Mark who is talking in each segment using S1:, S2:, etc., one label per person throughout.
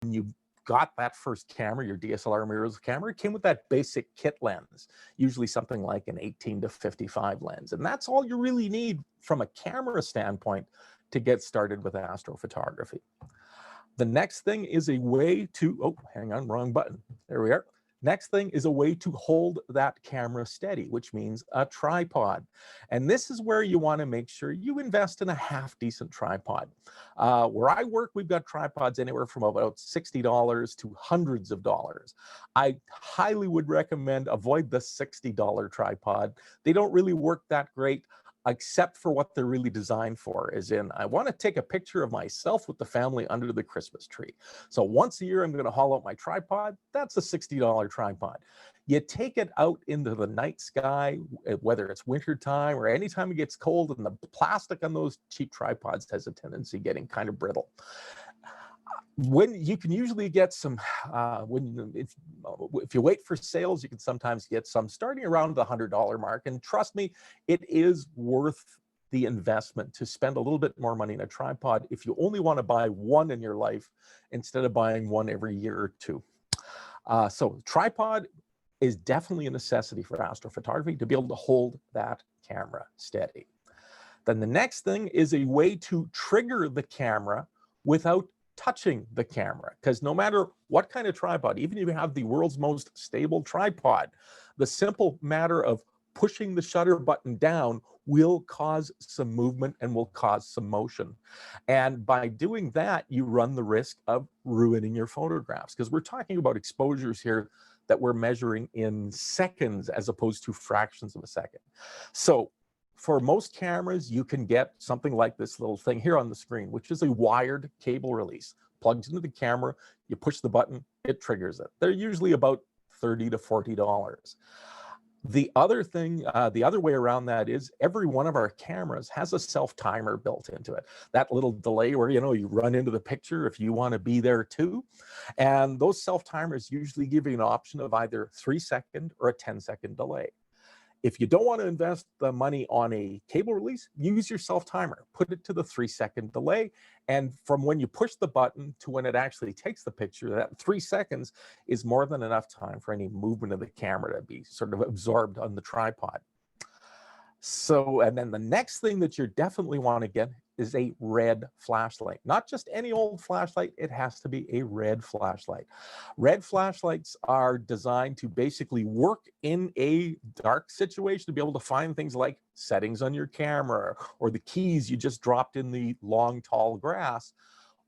S1: when you got that first camera, your DSLR mirrorless camera, it came with that basic kit lens, usually something like an 18 to 55 lens. And that's all you really need from a camera standpoint to get started with astrophotography. The next thing is a way to, oh, hang on, wrong button. There we are. Next thing is a way to hold that camera steady, which means a tripod. And this is where you want to make sure you invest in a half-decent tripod. Where I work, we've got tripods anywhere from about $60 to hundreds of dollars. I highly would recommend avoid the $60 tripod. They don't really work that great, except for what they're really designed for, as in, I want to take a picture of myself with the family under the Christmas tree. So once a year, I'm going to haul out my tripod. That's a $60 tripod. You take it out into the night sky, whether it's wintertime or anytime it gets cold, and the plastic on those cheap tripods has a tendency getting kind of brittle. When you can usually get some, if you wait for sales, you can sometimes get some starting around the $100 mark. And trust me, it is worth the investment to spend a little bit more money in a tripod if you only want to buy one in your life instead of buying one every year or two. So tripod is definitely a necessity for astrophotography to be able to hold that camera steady. Then the next thing is a way to trigger the camera without touching the camera, because no matter what kind of tripod, even if you have the world's most stable tripod, the simple matter of pushing the shutter button down will cause some movement and will cause some motion. And by doing that, you run the risk of ruining your photographs, because we're talking about exposures here that we're measuring in seconds as opposed to fractions of a second. So for most cameras, you can get something like this little thing here on the screen, which is a wired cable release. Plugs into the camera, you push the button, it triggers it. They're usually about $30 to $40. The other thing, the other way around that is every one of our cameras has a self-timer built into it. That little delay where, you run into the picture if you want to be there too. And those self-timers usually give you an option of either 3-second or a 10-second delay. If you don't want to invest the money on a cable release, use your self-timer. Put it to the 3-second delay. And from when you push the button to when it actually takes the picture, that 3 seconds is more than enough time for any movement of the camera to be sort of absorbed on the tripod. So, and then the next thing that you definitely want to get is a red flashlight. Not just any old flashlight, it has to be a red flashlight. Red flashlights are designed to basically work in a dark situation to be able to find things like settings on your camera or the keys you just dropped in the long, tall grass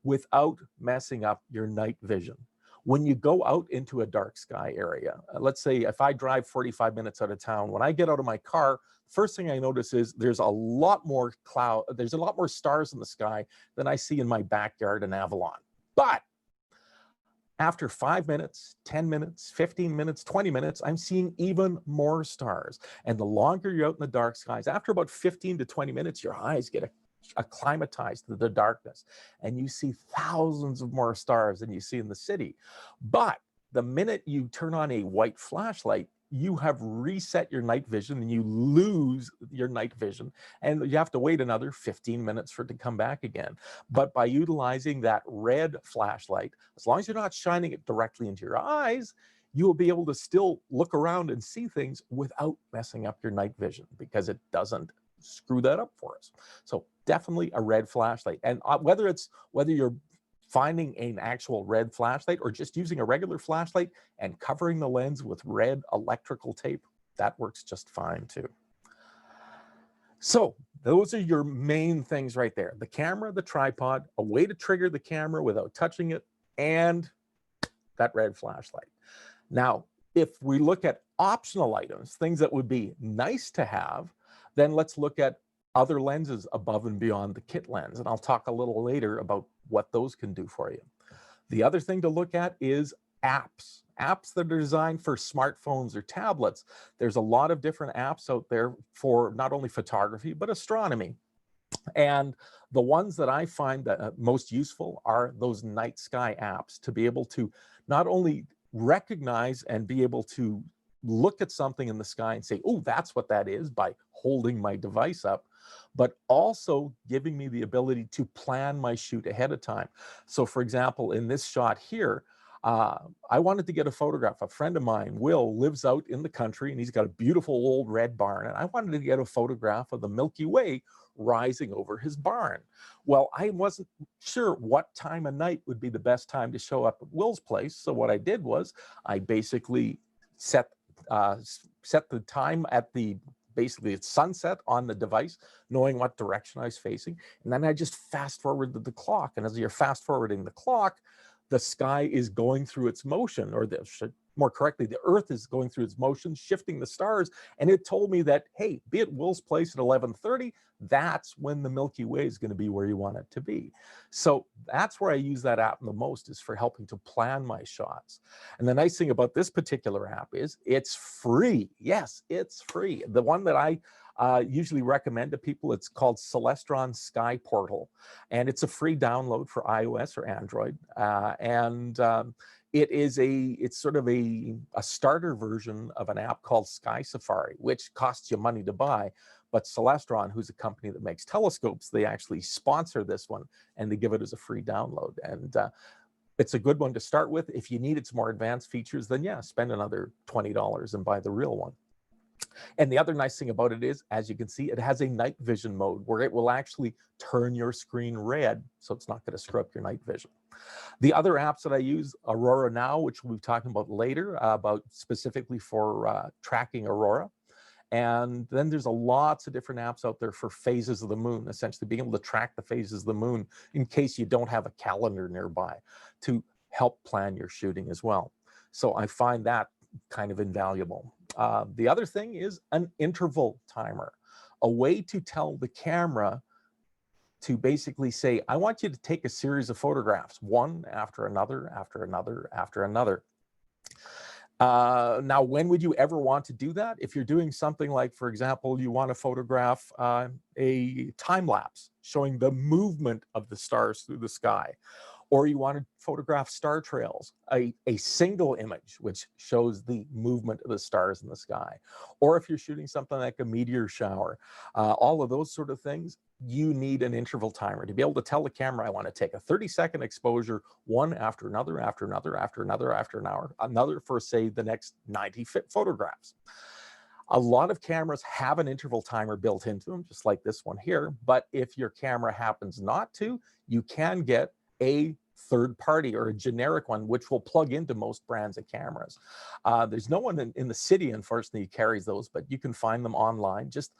S1: without messing up your night vision. When you go out into a dark sky area, let's say if I drive 45 minutes out of town, when I get out of my car, first thing I notice is there's a lot more stars in the sky than I see in my backyard in Avalon. But after 5 minutes, 10 minutes, 15 minutes, 20 minutes, I'm seeing even more stars. And the longer you're out in the dark skies, after about 15 to 20 minutes, your eyes get acclimatized to the darkness, and you see thousands of more stars than you see in the city. But the minute you turn on a white flashlight, you have reset your night vision and you lose your night vision, and you have to wait another 15 minutes for it to come back again. But by utilizing that red flashlight, as long as you're not shining it directly into your eyes, you will be able to still look around and see things without messing up your night vision, because it doesn't screw that up for us. So definitely a red flashlight. And whether you're finding an actual red flashlight or just using a regular flashlight and covering the lens with red electrical tape, that works just fine too. So those are your main things right there: the camera, the tripod, a way to trigger the camera without touching it, and that red flashlight. Now, if we look at optional items, things that would be nice to have, then let's look at other lenses above and beyond the kit lens. And I'll talk a little later about what those can do for you. The other thing to look at is apps. Apps that are designed for smartphones or tablets. There's a lot of different apps out there for not only photography, but astronomy. And the ones that I find that most useful are those night sky apps, to be able to not only recognize and be able to look at something in the sky and say, oh, that's what that is, by holding my device up, but also giving me the ability to plan my shoot ahead of time. So for example, in this shot here, I wanted to get a photograph. A friend of mine, Will, lives out in the country and he's got a beautiful old red barn. And I wanted to get a photograph of the Milky Way rising over his barn. Well, I wasn't sure what time of night would be the best time to show up at Will's place. So what I did was I basically set the time at basically it's sunset on the device, knowing what direction I was facing. And then I just fast forwarded the clock. And as you're fast forwarding the clock, the sky is going through its motion, or more correctly, the Earth is going through its motion, shifting the stars. And it told me that, hey, be at Will's place at 11:30, that's when the Milky Way is going to be where you want it to be. So that's where I use that app the most, is for helping to plan my shots. And the nice thing about this particular app is it's free. Yes, it's free. The one that I usually recommend to people, it's called Celestron Sky Portal, and it's a free download for iOS or Android. It's sort of a starter version of an app called Sky Safari, which costs you money to buy. But Celestron, who's a company that makes telescopes, they actually sponsor this one and they give it as a free download. And it's a good one to start with. If you need its more advanced features, then yeah, spend another $20 and buy the real one. And the other nice thing about it is, as you can see, it has a night vision mode where it will actually turn your screen red, so it's not going to screw up your night vision. The other apps that I use, Aurora Now, which we'll be talking about later, about specifically for tracking aurora. And then there's lots of different apps out there for phases of the moon, essentially being able to track the phases of the moon in case you don't have a calendar nearby, to help plan your shooting as well. So I find that kind of invaluable. The other thing is an interval timer, a way to tell the camera to basically say, I want you to take a series of photographs, one after another, after another, after another. Now, when would you ever want to do that? If you're doing something like, for example, you want to photograph a time lapse showing the movement of the stars through the sky, or you want to photograph star trails, a single image which shows the movement of the stars in the sky, or if you're shooting something like a meteor shower, all of those sort of things, you need an interval timer to be able to tell the camera, I want to take a 30-second exposure, one after another, after another, after another, after an hour, another for, say, the next 90 photographs. A lot of cameras have an interval timer built into them, just like this one here. But if your camera happens not to, you can get a third party or a generic one, which will plug into most brands of cameras. There's no one in the city, unfortunately, carries those, but you can find them online. Just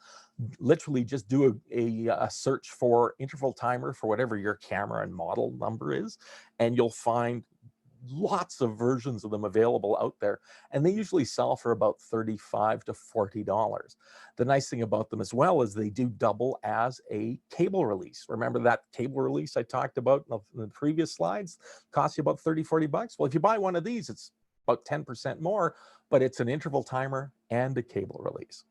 S1: literally just do a search for interval timer for whatever your camera and model number is, and you'll find lots of versions of them available out there, and they usually sell for about $35 to $40. The nice thing about them as well is they do double as a cable release. Remember that cable release I talked about in the previous slides? Costs you about 30, 40 bucks. Well, if you buy one of these, it's about 10% more, but it's an interval timer and a cable release.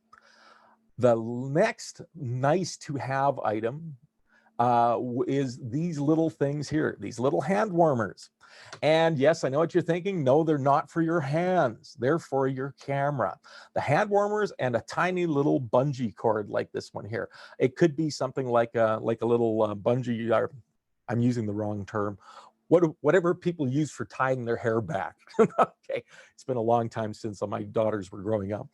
S1: The next nice to have item is these little things here, these little hand warmers. And yes, I know what you're thinking. No, they're not for your hands. They're for your camera. The hand warmers and a tiny little bungee cord like this one here. It could be something like a little bungee. I'm using the wrong term. Whatever people use for tying their hair back. Okay, it's been a long time since my daughters were growing up.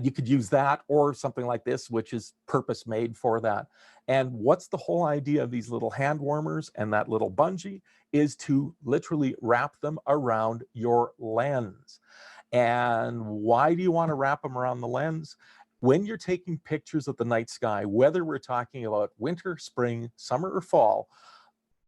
S1: You could use that or something like this, which is purpose made for that. And what's the whole idea of these little hand warmers and that little bungee is to literally wrap them around your lens. And why do you want to wrap them around the lens? When you're taking pictures of the night sky, whether we're talking about winter, spring, summer, or fall,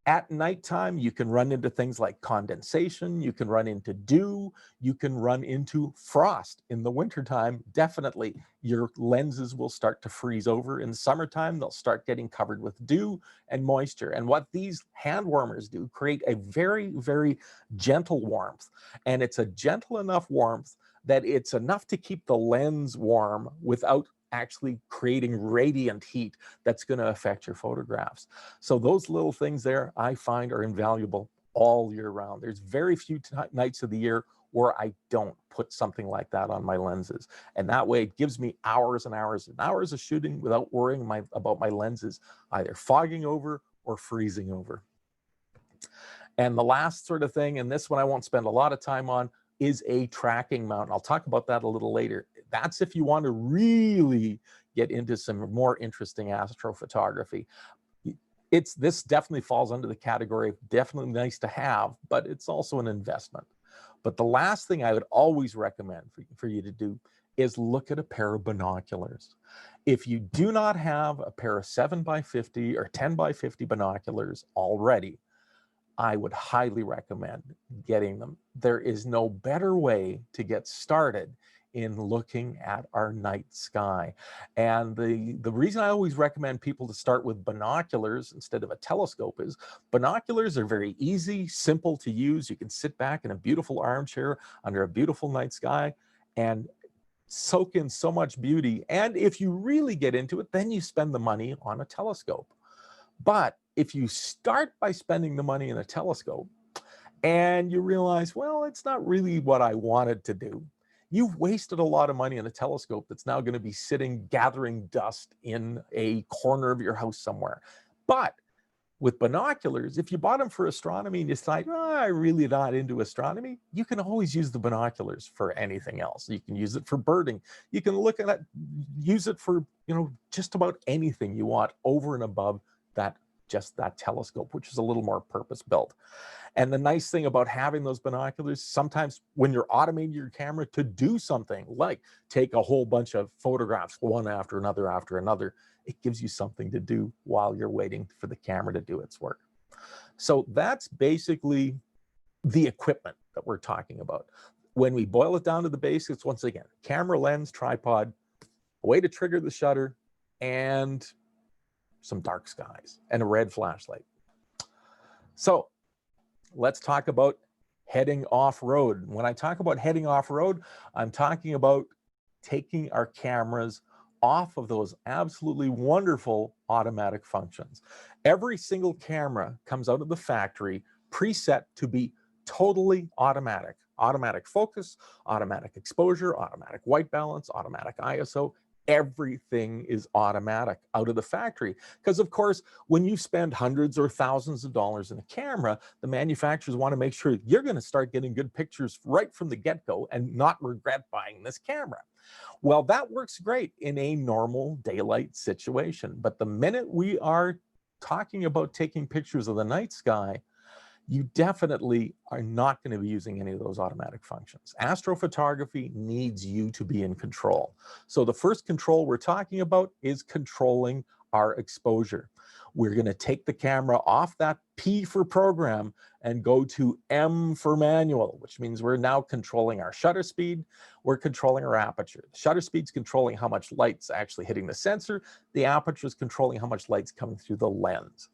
S1: at nighttime, you can run into things like condensation, you can run into dew, you can run into frost. In the wintertime, definitely, your lenses will start to freeze over. In the summertime, they'll start getting covered with dew and moisture. And what these hand warmers do, create a very, very gentle warmth. And it's a gentle enough warmth that it's enough to keep the lens warm without actually creating radiant heat that's going to affect your photographs. So those little things there I find are invaluable all year round. There's very few nights of the year where I don't put something like that on my lenses. And that way it gives me hours and hours and hours of shooting without worrying about my lenses either fogging over or freezing over. And the last sort of thing, and this one I won't spend a lot of time on, is a tracking mount. I'll talk about that a little later. That's if you want to really get into some more interesting astrophotography. This definitely falls under the category of definitely nice to have, but it's also an investment. But the last thing I would always recommend for you to do is look at a pair of binoculars. If you do not have a pair of 7x50 or 10x50 binoculars already, I would highly recommend getting them. There is no better way to get started in looking at our night sky. And the reason I always recommend people to start with binoculars instead of a telescope is binoculars are very easy, simple to use. You can sit back in a beautiful armchair under a beautiful night sky and soak in so much beauty. And if you really get into it, then you spend the money on a telescope. But if you start by spending the money in a telescope and you realize, well, it's not really what I wanted to do, you've wasted a lot of money on a telescope that's now going to be sitting gathering dust in a corner of your house somewhere. But with binoculars, if you bought them for astronomy and you decide, oh, I'm really not into astronomy, you can always use the binoculars for anything else. You can use it for birding. You can look at it, use it for, just about anything you want over and above that telescope, which is a little more purpose-built. And the nice thing about having those binoculars, sometimes when you're automating your camera to do something like take a whole bunch of photographs, one after another, it gives you something to do while you're waiting for the camera to do its work. So that's basically the equipment that we're talking about. When we boil it down to the basics, once again, camera, lens, tripod, a way to trigger the shutter, and some dark skies and a red flashlight. So let's talk about heading off-road. When I talk about heading off-road, I'm talking about taking our cameras off of those absolutely wonderful automatic functions. Every single camera comes out of the factory preset to be totally automatic. Automatic focus, automatic exposure, automatic white balance, automatic ISO. Everything is automatic out of the factory. Because of course, when you spend hundreds or thousands of dollars in a camera, the manufacturers want to make sure you're going to start getting good pictures right from the get-go and not regret buying this camera. Well, that works great in a normal daylight situation. But the minute we are talking about taking pictures of the night sky, you definitely are not going to be using any of those automatic functions. Astrophotography needs you to be in control. So the first control we're talking about is controlling our exposure. We're going to take the camera off that P for program and go to M for manual, which means we're now controlling our shutter speed. We're controlling our aperture. The shutter speed's controlling how much light's actually hitting the sensor. The aperture is controlling how much light's coming through the lens.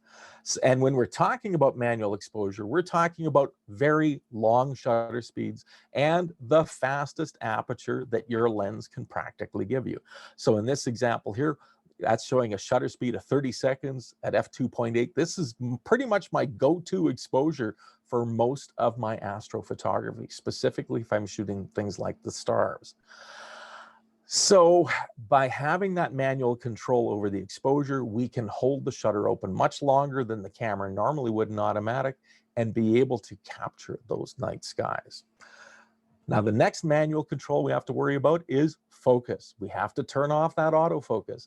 S1: And when we're talking about manual exposure, we're talking about very long shutter speeds and the fastest aperture that your lens can practically give you. So in this example here, that's showing a shutter speed of 30 seconds at f2.8. This is pretty much my go-to exposure for most of my astrophotography, specifically if I'm shooting things like the stars. So by having that manual control over the exposure, we can hold the shutter open much longer than the camera normally would in automatic and be able to capture those night skies. Now, the next manual control we have to worry about is focus. We have to turn off that autofocus.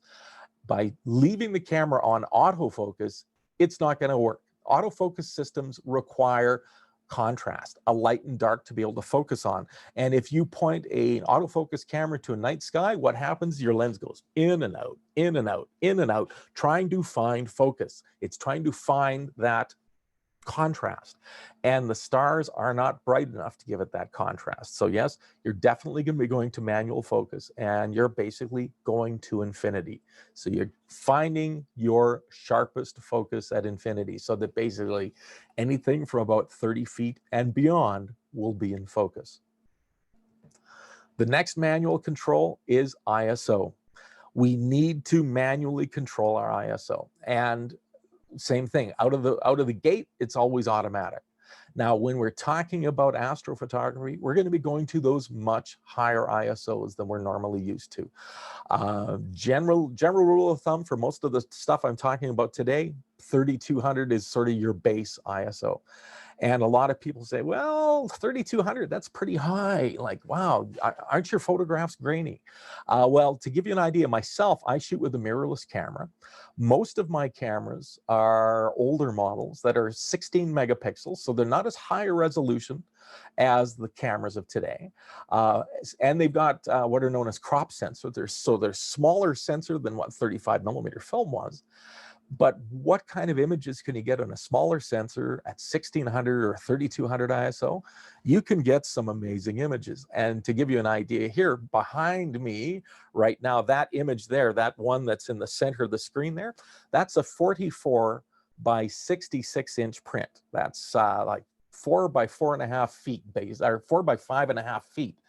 S1: By leaving the camera on autofocus, it's not going to work. Autofocus systems require contrast, a light and dark to be able to focus on. And if you point an autofocus camera to a night sky, what happens? Your lens goes in and out, in and out, in and out, trying to find focus. It's trying to find that contrast. And the stars are not bright enough to give it that contrast. So yes, you're definitely going to be going to manual focus, and you're basically going to infinity. So you're finding your sharpest focus at infinity, so that basically anything from about 30 feet and beyond will be in focus. The next manual control is ISO. We need to manually control our ISO. And same thing, out of the gate, it's always automatic. Now, when we're talking about astrophotography, we're going to be going to those much higher ISOs than we're normally used to. General rule of thumb for most of the stuff I'm talking about today, 3200 is sort of your base ISO. And a lot of people say, well, 3200, that's pretty high. Like, wow, aren't your photographs grainy? Well, to give you an idea, myself, I shoot with a mirrorless camera. Most of my cameras are older models that are 16 megapixels, so they're not as high a resolution as the cameras of today. And they've got what are known as crop sensors. So they're smaller sensor than what 35 millimeter film was. But what kind of images can you get on a smaller sensor at 1600 or 3200 ISO? You can get some amazing images. And to give you an idea here, behind me right now, that image there, that one that's in the center of the screen there, that's a 44 by 66 inch print. That's like 4 by 4.5 feet base, or 4 by 5.5 feet.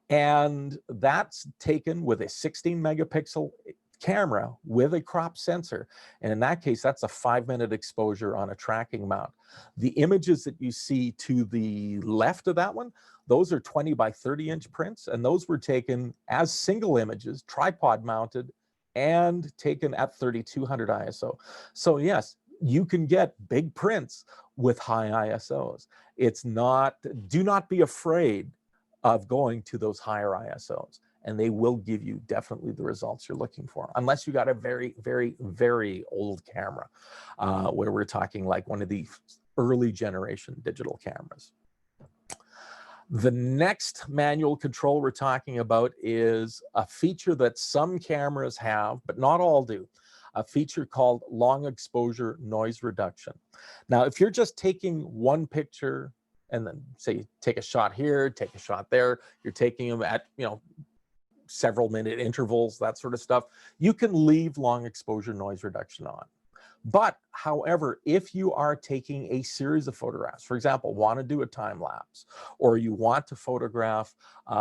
S1: And that's taken with a 16 megapixel camera with a crop sensor. And in that case, that's a 5-minute exposure on a tracking mount. The images that you see to the left of that one, those are 20 by 30 inch prints. And those were taken as single images, tripod mounted, and taken at 3200 ISO. So yes, you can get big prints with high ISOs. It's not, do not be afraid of going to those higher ISOs, and they will give you definitely the results you're looking for, unless you got a very, very, very old camera, where we're talking like one of the early generation digital cameras. The next manual control we're talking about is a feature that some cameras have, but not all do, a feature called long exposure noise reduction. Now, if you're just taking one picture and then say take a shot here, take a shot there, you're taking them at, several minute intervals, that sort of stuff, you can leave long exposure noise reduction on. But however, if you are taking a series of photographs, for example, want to do a time lapse, or you want to photograph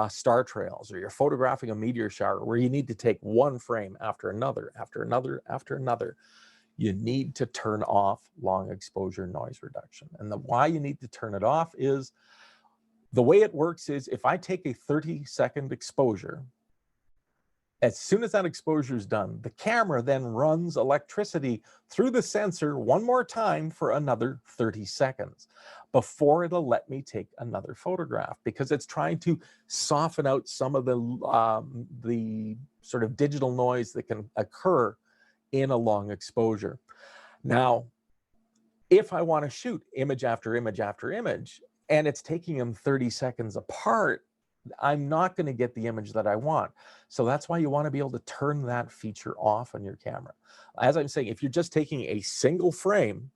S1: star trails, or you're photographing a meteor shower where you need to take one frame after another, after another, after another, you need to turn off long exposure noise reduction. And why you need to turn it off is the way it works is if I take a 30-second exposure, as soon as that exposure is done, the camera then runs electricity through the sensor one more time for another 30 seconds before it'll let me take another photograph, because it's trying to soften out some of the sort of digital noise that can occur in a long exposure. Now, if I want to shoot image after image after image, and it's taking them 30 seconds apart, I'm not going to get the image that I want. So that's why you want to be able to turn that feature off on your camera. As I'm saying, if you're just taking a single frame,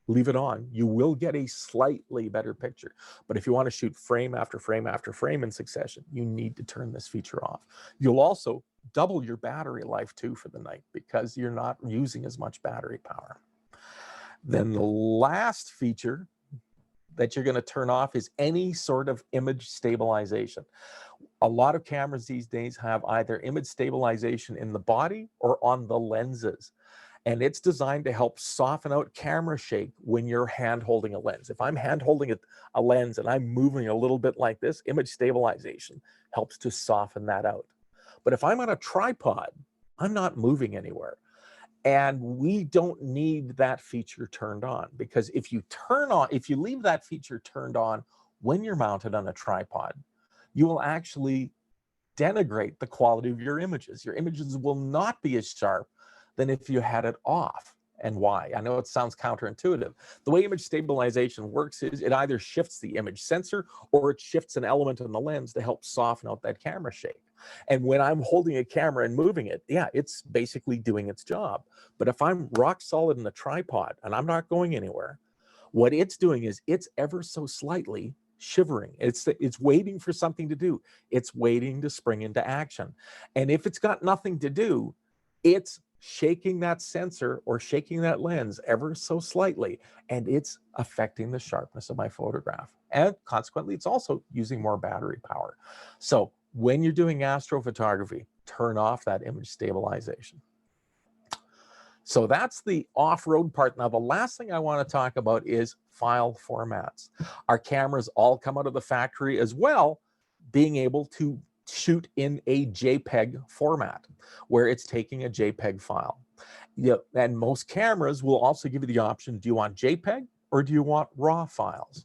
S1: leave it on. You will get a slightly better picture. But if you want to shoot frame after frame after frame in succession, you need to turn this feature off. You'll also double your battery life too for the night, because you're not using as much battery power. Then the last feature that you're going to turn off is any sort of image stabilization. A lot of cameras these days have either image stabilization in the body or on the lenses. And it's designed to help soften out camera shake when you're hand holding a lens. If I'm hand holding a lens and I'm moving a little bit like this, image stabilization helps to soften that out. But if I'm on a tripod, I'm not moving anywhere. And we don't need that feature turned on, because if you leave that feature turned on when you're mounted on a tripod, you will actually denigrate the quality of your images. Your images will not be as sharp than if you had it off. And why? I know it sounds counterintuitive. The way image stabilization works is it either shifts the image sensor or it shifts an element in the lens to help soften out that camera shake. And when I'm holding a camera and moving it, yeah, it's basically doing its job. But if I'm rock solid in the tripod and I'm not going anywhere, what it's doing is it's ever so slightly shivering. It's waiting for something to do. It's waiting to spring into action. And if it's got nothing to do, it's shaking that sensor or shaking that lens ever so slightly, and it's affecting the sharpness of my photograph. And consequently, it's also using more battery power. So when you're doing astrophotography, turn off that image stabilization. So that's the off-road part. Now, the last thing I want to talk about is file formats. Our cameras all come out of the factory as well, being able to shoot in a JPEG format, where it's taking a JPEG file. Yeah, and most cameras will also give you the option, do you want JPEG or do you want RAW files?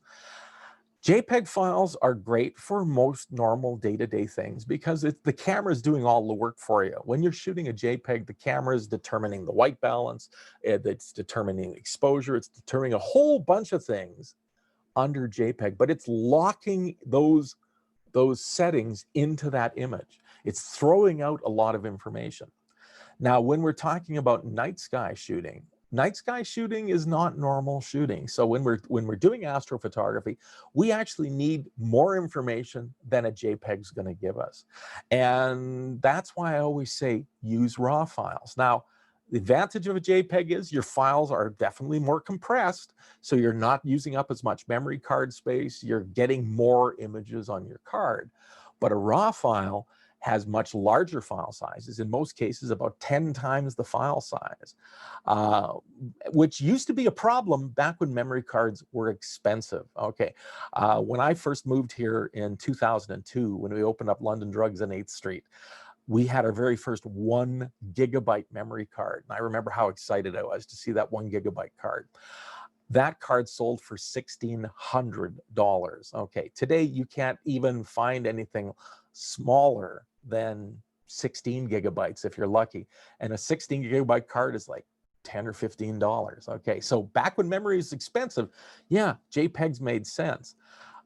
S1: JPEG files are great for most normal day-to-day things because the camera is doing all the work for you. When you're shooting a JPEG, the camera is determining the white balance, it's determining exposure, it's determining a whole bunch of things under JPEG, but it's locking those settings into that image. It's throwing out a lot of information. Now, when we're talking about night sky shooting is not normal shooting. So when we're doing astrophotography, we actually need more information than a JPEG is going to give us. And that's why I always say use RAW files. Now, the advantage of a JPEG is your files are definitely more compressed, so you're not using up as much memory card space, you're getting more images on your card. But a RAW file has much larger file sizes, in most cases about 10 times the file size, which used to be a problem back when memory cards were expensive. Okay, when I first moved here in 2002, when we opened up London Drugs on 8th Street, we had our very first 1 gigabyte memory card. And I remember how excited I was to see that 1 gigabyte card. That card sold for $1,600. Okay, today you can't even find anything smaller than 16 gigabytes if you're lucky. And a 16 gigabyte card is like $10 or $15. Okay, so back when memory is expensive, yeah, JPEGs made sense.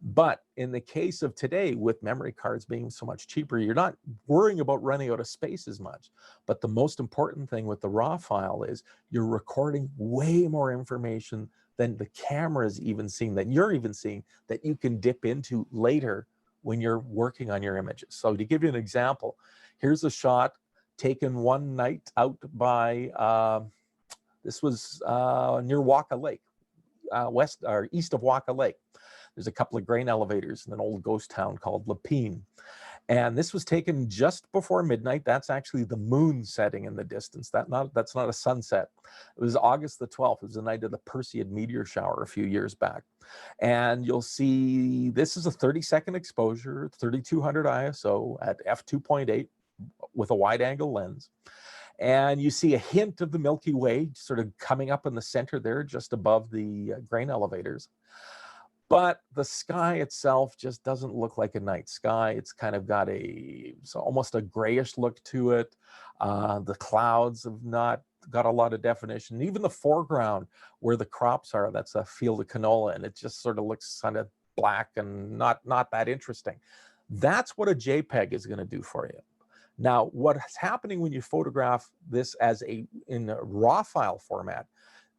S1: But in the case of today, with memory cards being so much cheaper, you're not worrying about running out of space as much. But the most important thing with the RAW file is you're recording way more information than the camera is even seeing, that you're even seeing, that you can dip into later when you're working on your images. So to give you an example, here's a shot taken one night out by, this was near Waka Lake, west or east of Waka Lake. There's a couple of grain elevators in an old ghost town called Lapine. And this was taken just before midnight. That's actually the moon setting in the distance. That's not a sunset. It was August the 12th. It was the night of the Perseid meteor shower a few years back. And you'll see this is a 30-second exposure, 3200 ISO at f2.8 with a wide angle lens. And you see a hint of the Milky Way sort of coming up in the center there, just above the grain elevators. But the sky itself just doesn't look like a night sky. It's kind of got almost a grayish look to it. The clouds have not got a lot of definition. Even the foreground where the crops are, that's a field of canola, and it just sort of looks kind of black and not that interesting. That's what a JPEG is going to do for you. Now, what's happening when you photograph this in a RAW file format,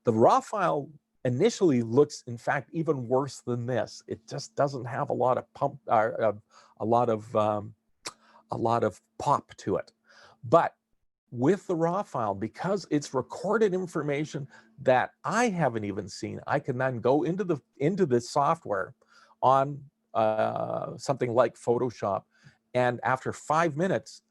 S1: the RAW file initially looks, in fact, even worse than this. It just doesn't have a lot of pop to it. But with the RAW file, because it's recorded information that I haven't even seen, I can then go into the software on something like Photoshop, and after 5 minutes,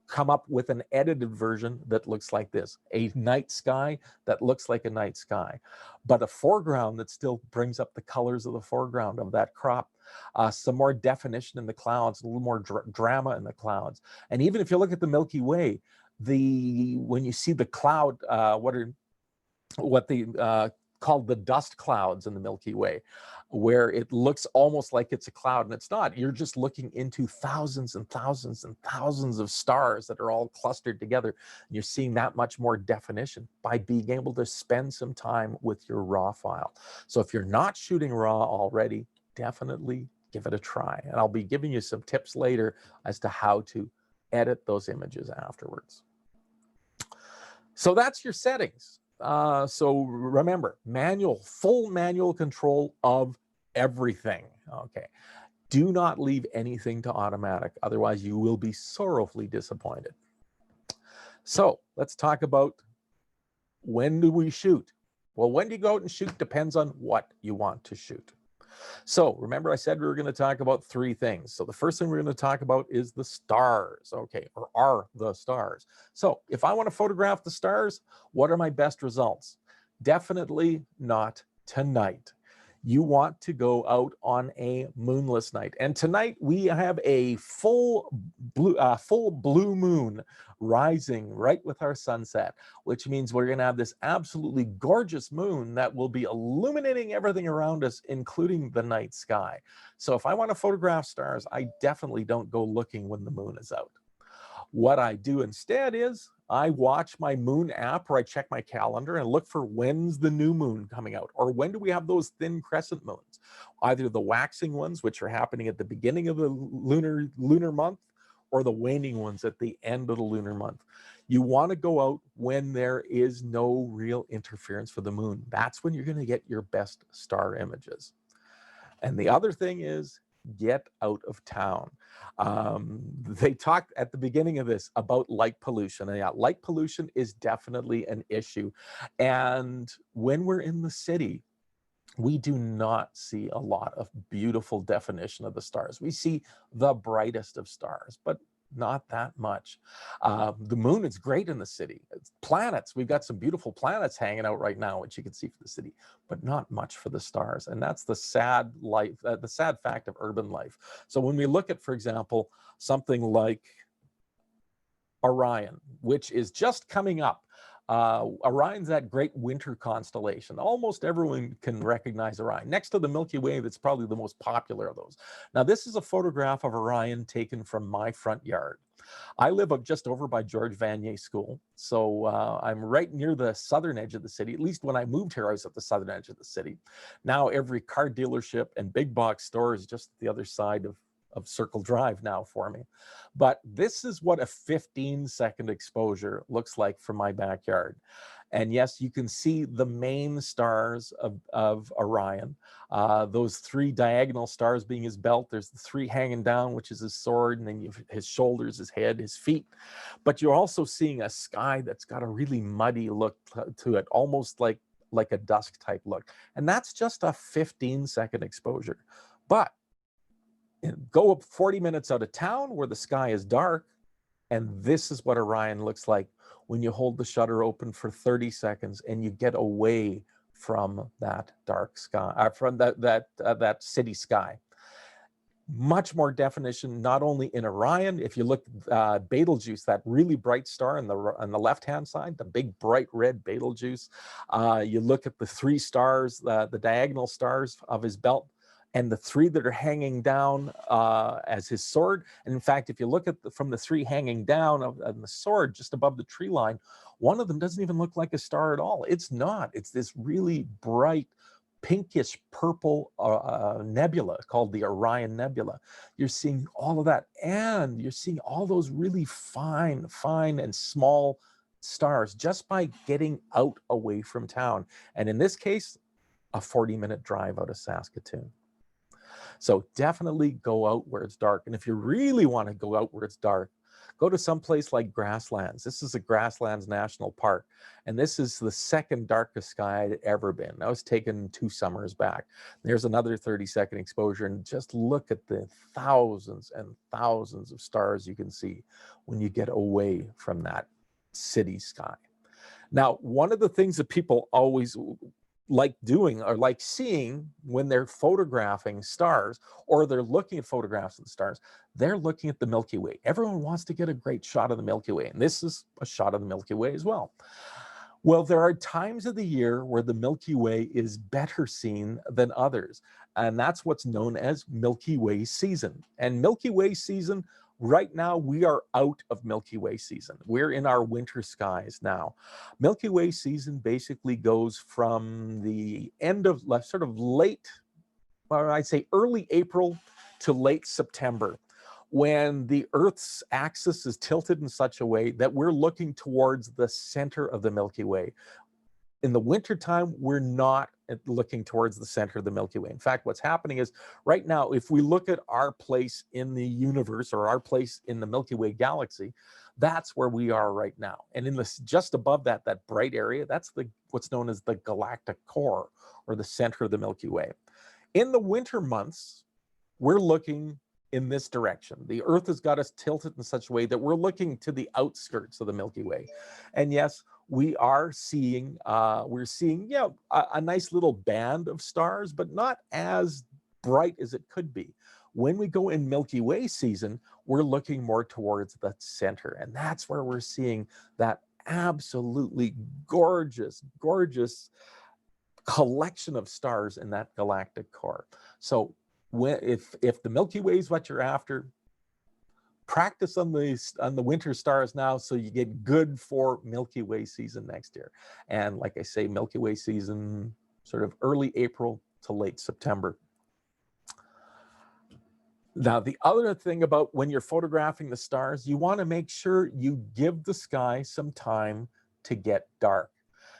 S1: come up with an edited version that looks like this, a night sky that looks like a night sky, but a foreground that still brings up the colors of the foreground of that crop, some more definition in the clouds, a little more drama in the clouds. And even if you look at the Milky Way, when you see the cloud, called the dust clouds in the Milky Way, where it looks almost like it's a cloud, and it's not. You're just looking into thousands and thousands and thousands of stars that are all clustered together. And you're seeing that much more definition by being able to spend some time with your RAW file. So if you're not shooting RAW already, definitely give it a try. And I'll be giving you some tips later as to how to edit those images afterwards. So that's your settings. So remember, full manual control of everything. Okay. Do not leave anything to automatic. Otherwise, you will be sorrowfully disappointed. So let's talk about, when do we shoot? Well, when do you go out and shoot depends on what you want to shoot. So remember I said we were going to talk about three things. So the first thing we're going to talk about is the stars, okay, or are the stars. So if I want to photograph the stars, what are my best results? Definitely not tonight. You want to go out on a moonless night. And tonight we have a full blue moon rising right with our sunset, which means we're going to have this absolutely gorgeous moon that will be illuminating everything around us, including the night sky. So if I want to photograph stars, I definitely don't go looking when the moon is out. What I do instead is I watch my moon app, or I check my calendar and look for when's the new moon coming out, or when do we have those thin crescent moons, either the waxing ones, which are happening at the beginning of the lunar month, or the waning ones at the end of the lunar month. You want to go out when there is no real interference for the moon. That's when you're going to get your best star images. And the other thing is, get out of town. They talked at the beginning of this about light pollution. And yeah, light pollution is definitely an issue. And when we're in the city, we do not see a lot of beautiful definition of the stars. We see the brightest of stars, but not that much. The moon is great in the city. It's planets, we've got some beautiful planets hanging out right now, which you can see for the city, but not much for the stars. And that's the sad life, the sad fact of urban life. So when we look at, for example, something like Orion, which is just coming up. Orion's that great winter constellation. Almost everyone can recognize Orion. Next to the Milky Way, that's probably the most popular of those. Now, this is a photograph of Orion taken from my front yard. I live up just over by George Vanier School, so I'm right near the southern edge of the city. At least when I moved here, I was at the southern edge of the city. Now every car dealership and big box store is just the other side of Circle Drive now for me. But this is what a 15-second exposure looks like from my backyard. And yes, you can see the main stars of Orion. Those three diagonal stars being his belt. There's the three hanging down, which is his sword, and then you have his shoulders, his head, his feet. But you're also seeing a sky that's got a really muddy look to it, almost like a dusk type look. And that's just a 15-second exposure. But go up 40 minutes out of town where the sky is dark, and this is what Orion looks like when you hold the shutter open for 30 seconds and you get away from that dark sky, from that city sky. Much more definition, not only in Orion. If you look Betelgeuse, that really bright star on the left-hand side, the big bright red Betelgeuse. You look at the three stars, the diagonal stars of his belt, and the three that are hanging down as his sword. And in fact, if you look at from the three hanging down on the sword just above the tree line, one of them doesn't even look like a star at all. It's not. It's this really bright pinkish purple nebula called the Orion Nebula. You're seeing all of that, and you're seeing all those really fine and small stars just by getting out away from town. And in this case, a 40-minute drive out of Saskatoon. So definitely go out where it's dark. And if you really want to go out where it's dark, go to some place like Grasslands. This is a Grasslands National Park. And this is the second darkest sky I'd ever been. That was taken 2 summers back. There's another 30-second exposure. And just look at the thousands and thousands of stars you can see when you get away from that city sky. Now, one of the things that people always like doing or like seeing when they're photographing stars, or they're looking at photographs of the stars, they're looking at the Milky Way. Everyone wants to get a great shot of the Milky Way, and this is a shot of the Milky Way as well. Well, there are times of the year where the Milky Way is better seen than others, and that's what's known as Milky Way season. And Milky Way season, right now, we are out of Milky Way season. We're in our winter skies now. Milky Way season basically goes from the end of sort of late, or I'd say early April to late September, when the Earth's axis is tilted in such a way that we're looking towards the center of the Milky Way. In the wintertime, we're not looking towards the center of the Milky Way. In fact, what's happening is right now, if we look at our place in the universe or our place in the Milky Way galaxy, that's where we are right now. And in this, just above that bright area, that's what's known as the galactic core, or the center of the Milky Way. In the winter months, we're looking in this direction. The Earth has got us tilted in such a way that we're looking to the outskirts of the Milky Way. And yes, we are seeing, yeah, a nice little band of stars, but not as bright as it could be. When we go in Milky Way season, we're looking more towards the center. And that's where we're seeing that absolutely gorgeous, gorgeous collection of stars in that galactic core. So if the Milky Way is what you're after, practice on the winter stars now so you get good for Milky Way season next year. And like I say, Milky Way season sort of early April to late September. Now, the other thing about when you're photographing the stars, you want to make sure you give the sky some time to get dark.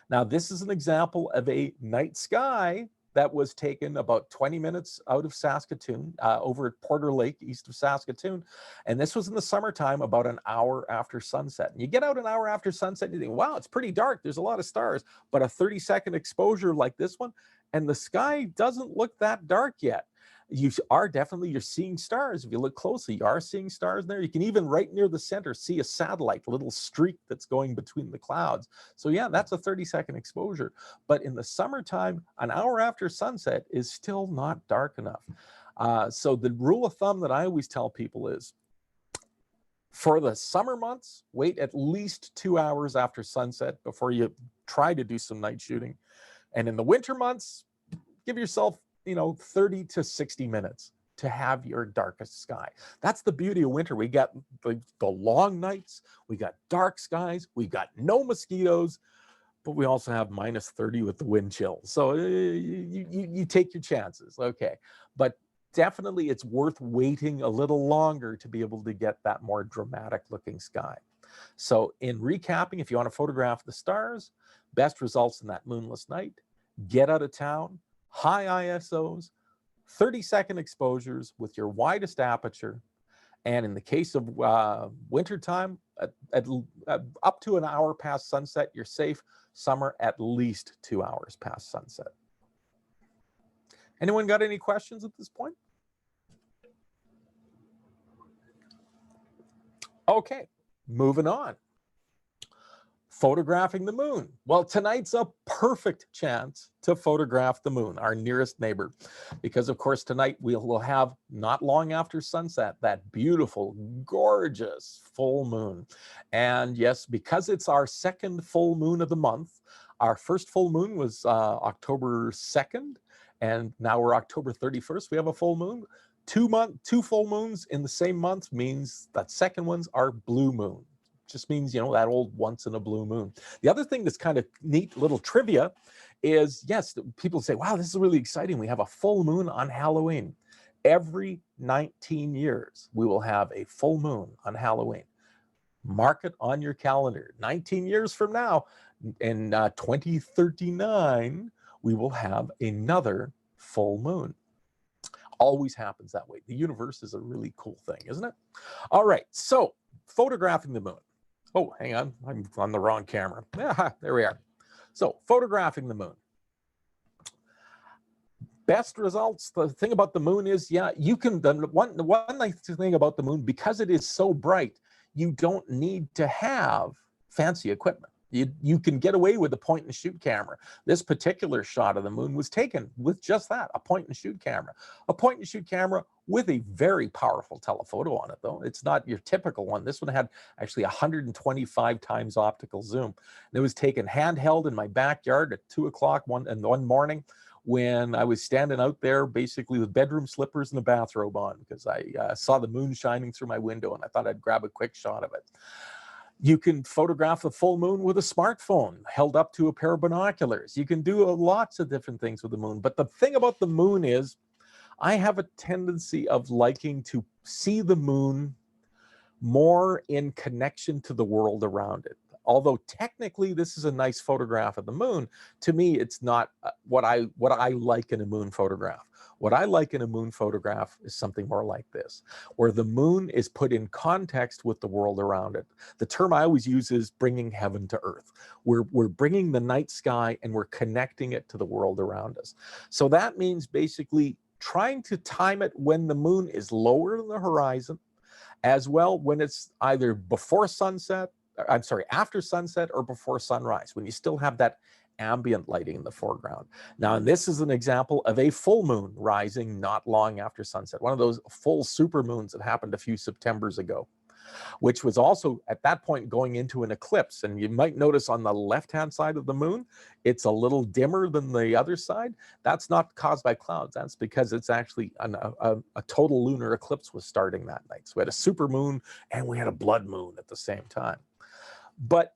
S1: Now, this is an example of a night sky that was taken about 20 minutes out of Saskatoon, over at Porter Lake, east of Saskatoon. And this was in the summertime, about an hour after sunset. And you get out an hour after sunset, and you think, wow, it's pretty dark. There's a lot of stars. But a 30-second exposure like this one, and the sky doesn't look that dark yet. You're seeing stars. If you look closely, you are seeing stars there. You can even right near the center see a satellite, a little streak that's going between the clouds. So yeah, that's a 30-second exposure. But in the summertime, an hour after sunset is still not dark enough. So the rule of thumb that I always tell people is, for the summer months, wait at least 2 hours after sunset before you try to do some night shooting. And in the winter months, give yourself 30 to 60 minutes to have your darkest sky. That's the beauty of winter. We got the long nights, we got dark skies, we got no mosquitoes, but we also have minus 30 with the wind chill. So you take your chances, okay. But definitely it's worth waiting a little longer to be able to get that more dramatic looking sky. So in recapping, if you want to photograph the stars, best results in that moonless night, get out of town, high ISOs, 30-second exposures with your widest aperture. And in the case of wintertime, up to an hour past sunset, you're safe. Summer, at least 2 hours past sunset. Anyone got any questions at this point? Okay, moving on. Photographing the moon. Well, tonight's a perfect chance to photograph the moon, our nearest neighbor, because of course tonight we'll have, not long after sunset, that beautiful, gorgeous full moon. And yes, because it's our second full moon of the month, our first full moon was October 2nd, and now we're October 31st, we have a full moon. Two full moons in the same month means that second ones are blue moon. Just means, that old once in a blue moon. The other thing that's kind of neat little trivia is, yes, people say, wow, this is really exciting. We have a full moon on Halloween. Every 19 years, we will have a full moon on Halloween. Mark it on your calendar. 19 years from now, in 2039, we will have another full moon. Always happens that way. The universe is a really cool thing, isn't it? All right, so photographing the moon. Oh, hang on, I'm on the wrong camera. Yeah, there we are. So photographing the moon. Best results, the thing about the moon is, yeah, you can, the one nice thing about the moon, because it is so bright, you don't need to have fancy equipment. You can get away with a point and shoot camera. This particular shot of the moon was taken with just that, a point and shoot camera. A point and shoot camera with a very powerful telephoto on it, though. It's not your typical one. This one had actually 125 times optical zoom. And it was taken handheld in my backyard at 2 o'clock one morning when I was standing out there basically with bedroom slippers and a bathrobe on, because I saw the moon shining through my window and I thought I'd grab a quick shot of it. You can photograph the full moon with a smartphone held up to a pair of binoculars. You can do lots of different things with the moon. But the thing about the moon is, I have a tendency of liking to see the moon more in connection to the world around it. although technically this is a nice photograph of the moon, to me it's not what I like in a moon photograph. What I like in a moon photograph is something more like this, where the moon is put in context with the world around it. The term I always use is bringing heaven to earth. We're bringing the night sky and we're connecting it to the world around us. So that means basically trying to time it when the moon is lower than the horizon, as well when it's either before sunset, I'm sorry, after sunset or before sunrise, when you still have that ambient lighting in the foreground. Now, this is an example of a full moon rising not long after sunset, one of those full super moons that happened a few Septembers ago, which was also at that point going into an eclipse. And you might notice on the left-hand side of the moon, it's a little dimmer than the other side. That's not caused by clouds. That's because it's actually a total lunar eclipse was starting that night. So we had a super moon and we had a blood moon at the same time. But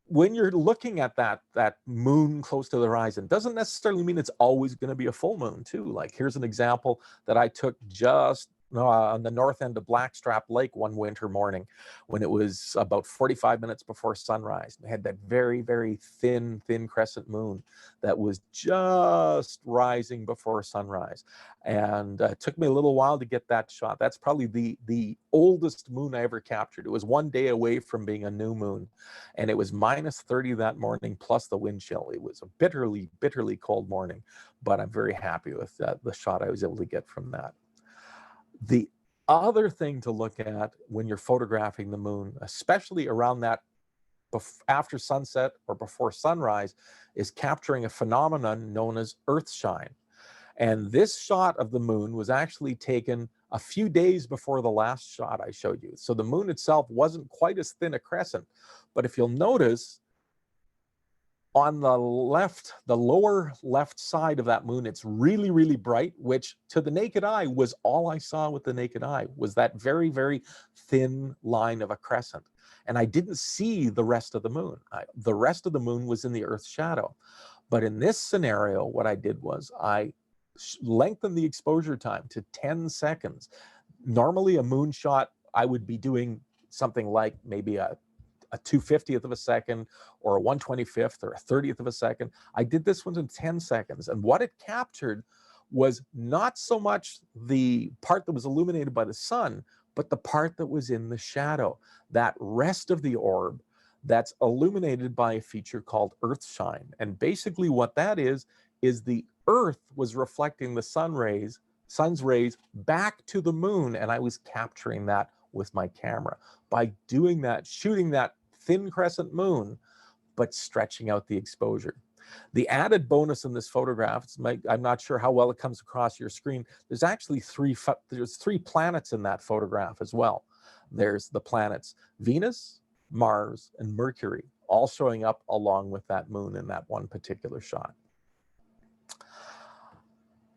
S1: when you're looking at that moon close to the horizon, doesn't necessarily mean it's always going to be a full moon too. Like here's an example that I took just on the north end of Blackstrap Lake one winter morning when it was about 45 minutes before sunrise. We had that very, very thin crescent moon that was just rising before sunrise. And it took me a little while to get that shot. That's probably the oldest moon I ever captured. It was one day away from being a new moon. And it was -30 that morning, plus the wind chill. It was a bitterly, bitterly cold morning, but I'm very happy with the shot I was able to get from that. The other thing to look at when you're photographing the moon, especially around that after sunset or before sunrise, is capturing a phenomenon known as earthshine. And this shot of the moon was actually taken a few days before the last shot I showed you. So the moon itself wasn't quite as thin a crescent, but if you'll notice, on the left, the lower left side of that moon, it's really, really bright, which to the naked eye was all I saw with the naked eye, was that very, very thin line of a crescent. And I didn't see the rest of the moon. The rest of the moon was in the Earth's shadow. But in this scenario, what I did was I lengthened the exposure time to 10 seconds. Normally a moon shot, I would be doing something like maybe a 2/50th of a second or a 1/25th or a 30th of a second. I did this one in 10 seconds. And what it captured was not so much the part that was illuminated by the sun, but the part that was in the shadow, that rest of the orb that's illuminated by a feature called earthshine. And basically what that is the Earth was reflecting the sun's rays back to the moon, and I was capturing that with my camera. By doing that, shooting that thin crescent moon, but stretching out the exposure. The added bonus in this photograph, I'm not sure how well it comes across your screen, there's actually three planets in that photograph as well. There's the planets Venus, Mars, and Mercury, all showing up along with that moon in that one particular shot.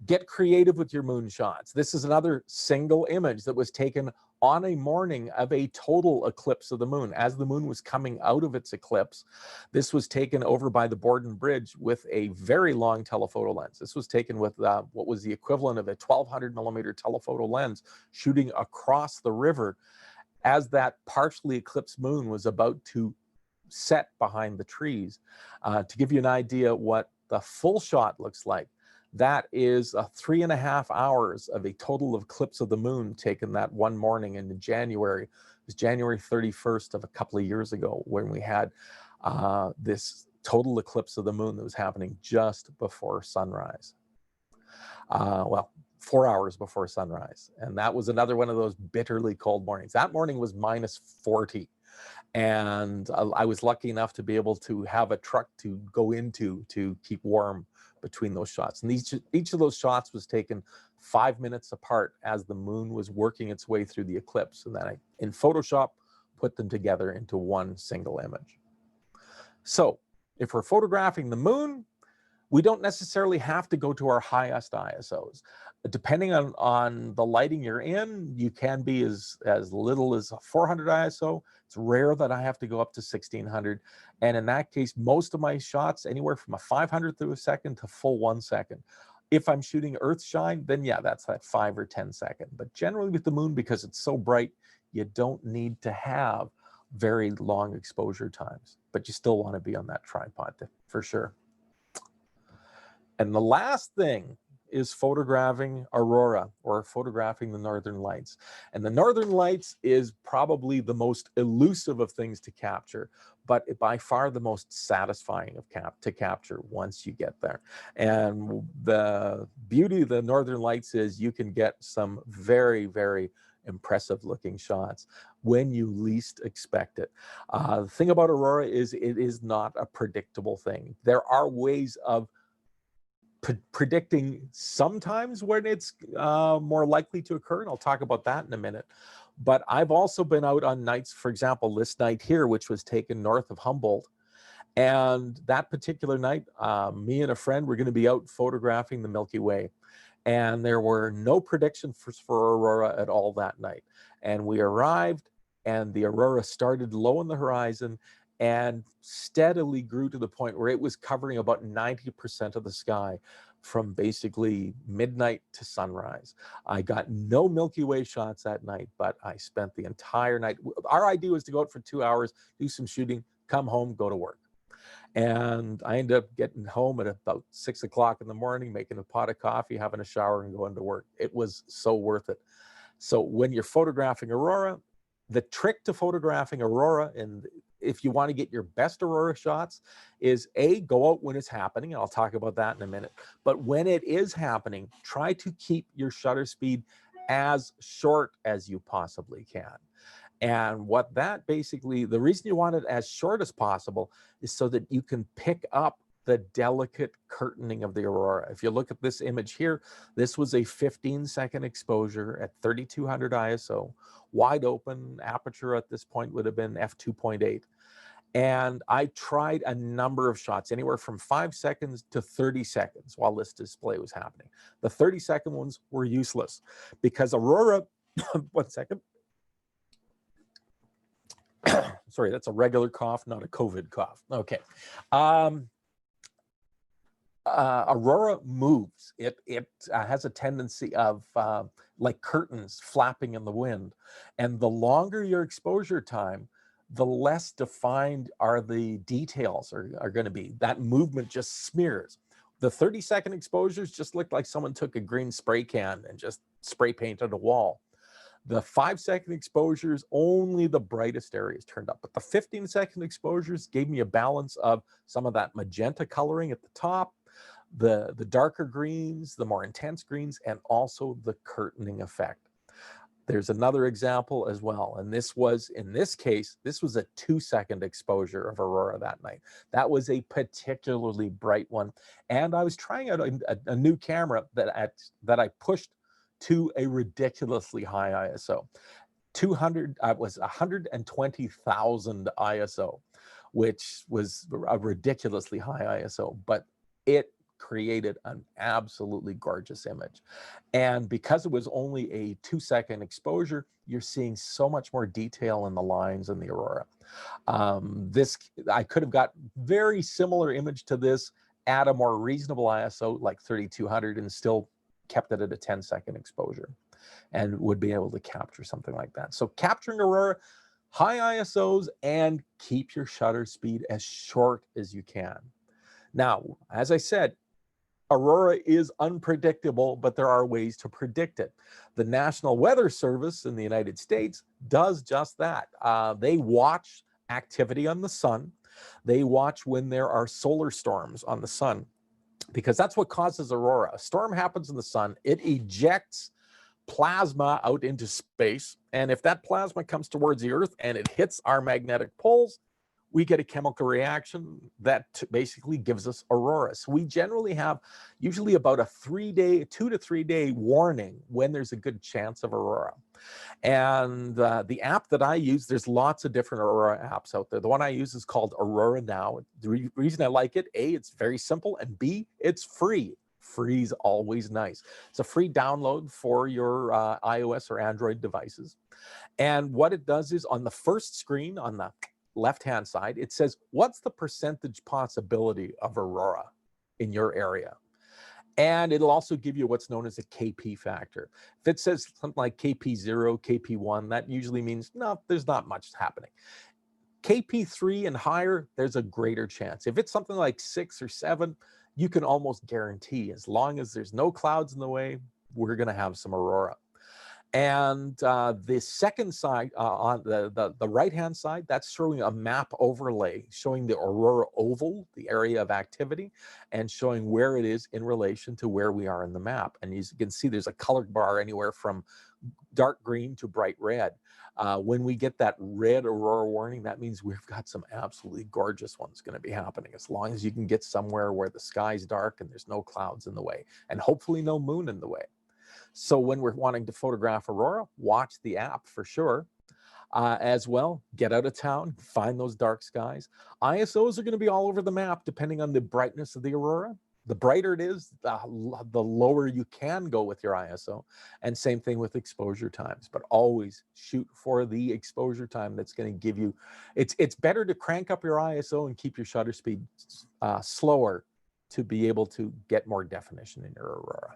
S1: Get creative with your moon shots. This is another single image that was taken on a morning of a total eclipse of the moon. As the moon was coming out of its eclipse, this was taken over by the Borden Bridge with a very long telephoto lens. This was taken with what was the equivalent of a 1200 millimeter telephoto lens, shooting across the river as that partially eclipsed moon was about to set behind the trees. To give you an idea what the full shot looks like, that is 3.5 hours of a total eclipse of the moon taken that one morning in January. It was January 31st of a couple of years ago when we had this total eclipse of the moon that was happening just before sunrise. Well, 4 hours before sunrise. And that was another one of those bitterly cold mornings. That morning was -40. And I was lucky enough to be able to have a truck to go into to keep warm between those shots. And each of those shots was taken 5 minutes apart as the moon was working its way through the eclipse. And then I, in Photoshop, put them together into one single image. So if we're photographing the moon, we don't necessarily have to go to our highest ISOs. Depending on the lighting you're in, you can be as little as a 400 ISO. It's rare that I have to go up to 1600. And in that case, most of my shots, anywhere from a 500th of a second to full 1 second. If I'm shooting earthshine, then yeah, that's that 5 or 10 second. But generally with the moon, because it's so bright, you don't need to have very long exposure times, but you still want to be on that tripod for sure. And the last thing is photographing aurora, or photographing the northern lights. And the northern lights is probably the most elusive of things to capture, but by far the most satisfying to capture once you get there. And the beauty of the northern lights is you can get some very, very impressive looking shots when you least expect it. The thing about aurora is it is not a predictable thing. There are ways of predicting sometimes when it's more likely to occur, and I'll talk about that in a minute. But I've also been out on nights, for example, this night here, which was taken north of Humboldt. And that particular night, me and a friend were going to be out photographing the Milky Way. And there were no predictions for aurora at all that night. And we arrived, and the aurora started low on the horizon and steadily grew to the point where it was covering about 90% of the sky from basically midnight to sunrise. I got no Milky Way shots that night, but I spent the entire night. Our idea was to go out for 2 hours, do some shooting, come home, go to work. And I ended up getting home at about 6 o'clock in the morning, making a pot of coffee, having a shower, and going to work. It was so worth it. So when you're photographing aurora, the trick to photographing aurora, and if you want to get your best aurora shots, is go out when it's happening. And I'll talk about that in a minute. But when it is happening, try to keep your shutter speed as short as you possibly can. And what that basically, the reason you want it as short as possible is so that you can pick up the delicate curtaining of the aurora. If you look at this image here, this was a 15-second exposure at 3200 ISO, wide open. Aperture at this point would have been f2.8. And I tried a number of shots, anywhere from 5 seconds to 30 seconds while this display was happening. The 30-second ones were useless because aurora, 1 second. Sorry, that's a regular cough, not a COVID cough. Okay. Aurora moves. It has a tendency of like curtains flapping in the wind. And the longer your exposure time, the less defined are the details are going to be. That movement just smears. The 30-second exposures just looked like someone took a green spray can and just spray painted a wall. The 5-second exposures, only the brightest areas turned up. But the 15-second exposures gave me a balance of some of that magenta coloring at the top, the darker greens, the more intense greens, and also the curtaining effect. There's another example as well. And this was, in this case, this was a 2-second exposure of aurora that night. That was a particularly bright one. And I was trying out a new camera that I pushed to a ridiculously high ISO. Was 120,000 ISO, which was a ridiculously high ISO, but it created an absolutely gorgeous image. And because it was only a 2-second exposure, you're seeing so much more detail in the lines in the aurora. I could have got very similar image to this at a more reasonable ISO, like 3200, and still kept it at a 10-second exposure and would be able to capture something like that. So capturing aurora, high ISOs, and keep your shutter speed as short as you can. Now, as I said, aurora is unpredictable, but there are ways to predict it. The National Weather Service in the United States does just that. They watch activity on the sun. They watch when there are solar storms on the sun, because that's what causes aurora. A storm happens in the sun, it ejects plasma out into space, and if that plasma comes towards the Earth and it hits our magnetic poles, we get a chemical reaction that basically gives us aurora. So we generally have usually about a 2 to 3 day warning when there's a good chance of aurora. And the app that I use, there's lots of different aurora apps out there. The one I use is called Aurora Now. The reason I like it, A, it's very simple, and B, it's free. Free is always nice. It's a free download for your iOS or Android devices. And what it does is, on the first screen, on the left-hand side, it says, what's the percentage possibility of aurora in your area? And it'll also give you what's known as a KP factor. If it says something like KP0, KP1, that usually means, no, there's not much happening. KP3 and higher, there's a greater chance. If it's something like 6 or 7, you can almost guarantee, as long as there's no clouds in the way, we're going to have some aurora. And the second side, on the right-hand side, that's showing a map overlay, showing the aurora oval, the area of activity, and showing where it is in relation to where we are in the map. And as you can see, there's a colored bar anywhere from dark green to bright red. When we get that red aurora warning, that means we've got some absolutely gorgeous ones going to be happening, as long as you can get somewhere where the sky's dark and there's no clouds in the way, and hopefully no moon in the way. So when we're wanting to photograph aurora, watch the app for sure. As well, get out of town, find those dark skies. ISOs are going to be all over the map depending on the brightness of the aurora. The brighter it is, the lower you can go with your ISO. And same thing with exposure times, but always shoot for the exposure time that's going to give you, it's better to crank up your ISO and keep your shutter speed slower to be able to get more definition in your aurora.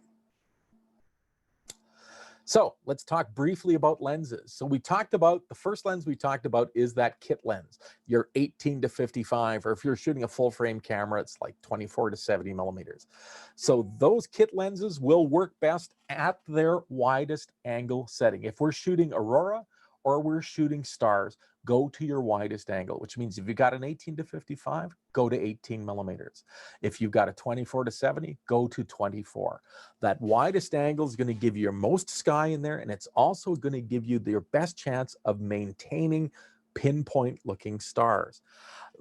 S1: So let's talk briefly about lenses. So we talked about, the first lens we talked about is that kit lens, your 18 to 55, or if you're shooting a full frame camera, it's like 24 to 70 millimeters. So those kit lenses will work best at their widest angle setting. If we're shooting aurora or we're shooting stars, go to your widest angle, which means if you've got an 18 to 55, go to 18 millimeters. If you've got a 24 to 70, go to 24. That widest angle is going to give you your most sky in there, and it's also going to give you your best chance of maintaining pinpoint looking stars.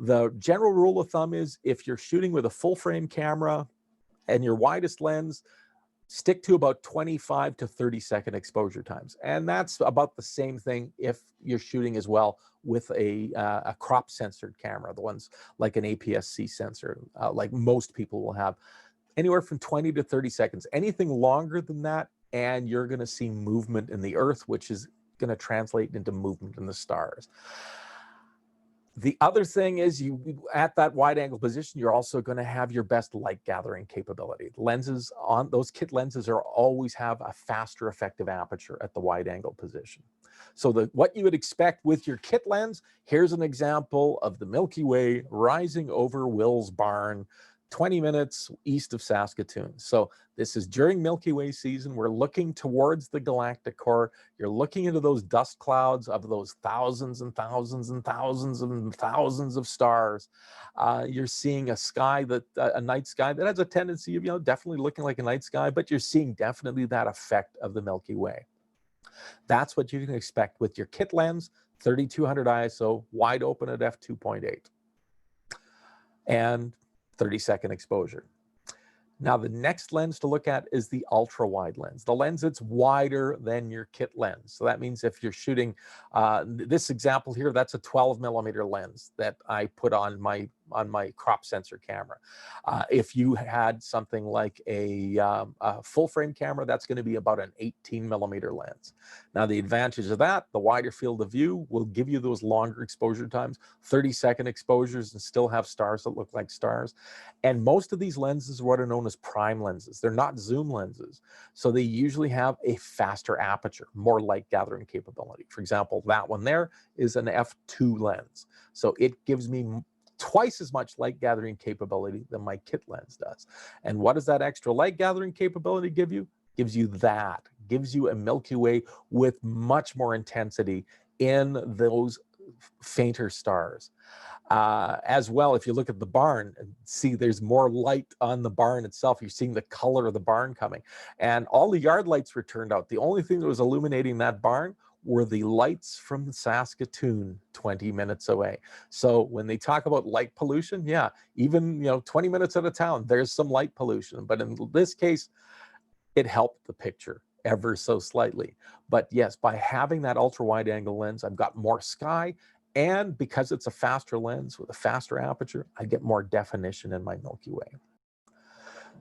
S1: The general rule of thumb is if you're shooting with a full frame camera and your widest lens, stick to about 25 to 30 second exposure times. And that's about the same thing if you're shooting as well with a crop censored camera, the ones like an APS-C sensor, like most people will have. Anywhere from 20 to 30 seconds. Anything longer than that, and you're going to see movement in the earth, which is going to translate into movement in the stars. The other thing is, you at that wide angle position, you're also going to have your best light gathering capability. Lenses on those kit lenses are always have a faster effective aperture at the wide angle position. So what you would expect with your kit lens, here's an example of the Milky Way rising over Will's Barn, 20 minutes east of Saskatoon. So this is during Milky Way season. We're looking towards the galactic core. You're looking into those dust clouds of those thousands and thousands and thousands and thousands of stars. You're seeing a sky that, a night sky that has a tendency of, definitely looking like a night sky, but you're seeing definitely that effect of the Milky Way. That's what you can expect with your kit lens, 3200 ISO, wide open at f2.8. And 30-second exposure. Now, the next lens to look at is the ultra-wide lens, the lens that's wider than your kit lens. So that means if you're shooting, this example here, that's a 12 millimeter lens that I put on my crop sensor camera. If you had something like a full frame camera, that's going to be about an 18 millimeter lens. Now, the advantage of that, the wider field of view will give you those longer exposure times, 30-second exposures, and still have stars that look like stars. And most of these lenses are what are known as prime lenses. They're not zoom lenses. So they usually have a faster aperture, more light gathering capability. For example, that one there is an f2 lens. So it gives me twice as much light gathering capability than my kit lens does. And what does that extra light gathering capability give you? Gives you that, gives you a Milky Way with much more intensity in those fainter stars. As well, if you look at the barn and see there's more light on the barn itself, you're seeing the color of the barn coming. And all the yard lights were turned out. The only thing that was illuminating that barn were the lights from Saskatoon 20 minutes away. So when they talk about light pollution, yeah, even 20 minutes out of town, there's some light pollution. But in this case, it helped the picture ever so slightly. But yes, by having that ultra wide angle lens, I've got more sky. And because it's a faster lens with a faster aperture, I get more definition in my Milky Way.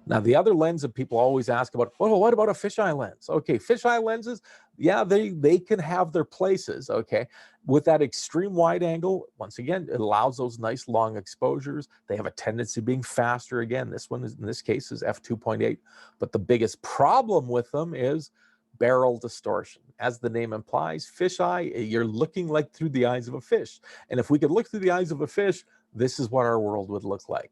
S1: Now, the other lens that people always ask about, well, what about a fisheye lens? Okay, fisheye lenses, yeah, they can have their places, okay? With that extreme wide angle, once again, it allows those nice long exposures. They have a tendency of being faster. Again, this one is, in this case, is f2.8. But the biggest problem with them is barrel distortion. As the name implies, fisheye, you're looking like through the eyes of a fish. And if we could look through the eyes of a fish, this is what our world would look like.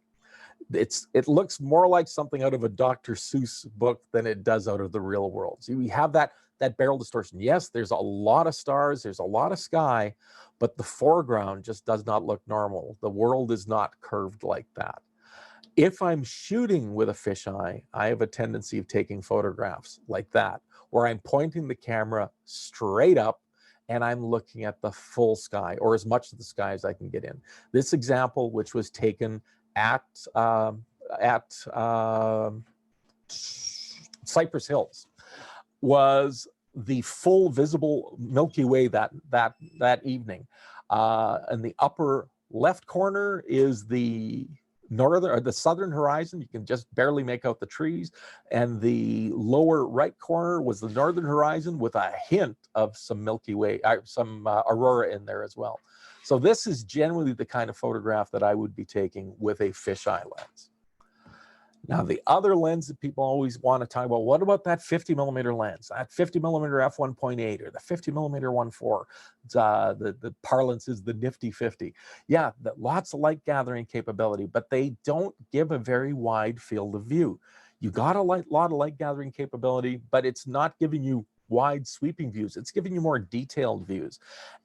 S1: It looks more like something out of a Dr. Seuss book than it does out of the real world. So we have that barrel distortion. Yes, there's a lot of stars, there's a lot of sky, but the foreground just does not look normal. The world is not curved like that. If I'm shooting with a fisheye, I have a tendency of taking photographs like that, where I'm pointing the camera straight up and I'm looking at the full sky, or as much of the sky as I can get in. This example, which was taken at Cypress Hills, was the full visible Milky Way that evening. In the upper left corner is the northern or the southern horizon. You can just barely make out the trees. And the lower right corner was the northern horizon with a hint of some Milky Way, some aurora in there as well. So this is generally the kind of photograph that I would be taking with a fisheye lens. Now, the other lens that people always want to talk about, what about that 50mm lens, that 50mm f1.8 or the 50mm 1.4? The parlance is the nifty 50. Yeah, lots of light gathering capability, but they don't give a very wide field of view. You got a lot of light gathering capability, but it's not giving you wide sweeping views. It's giving you more detailed views.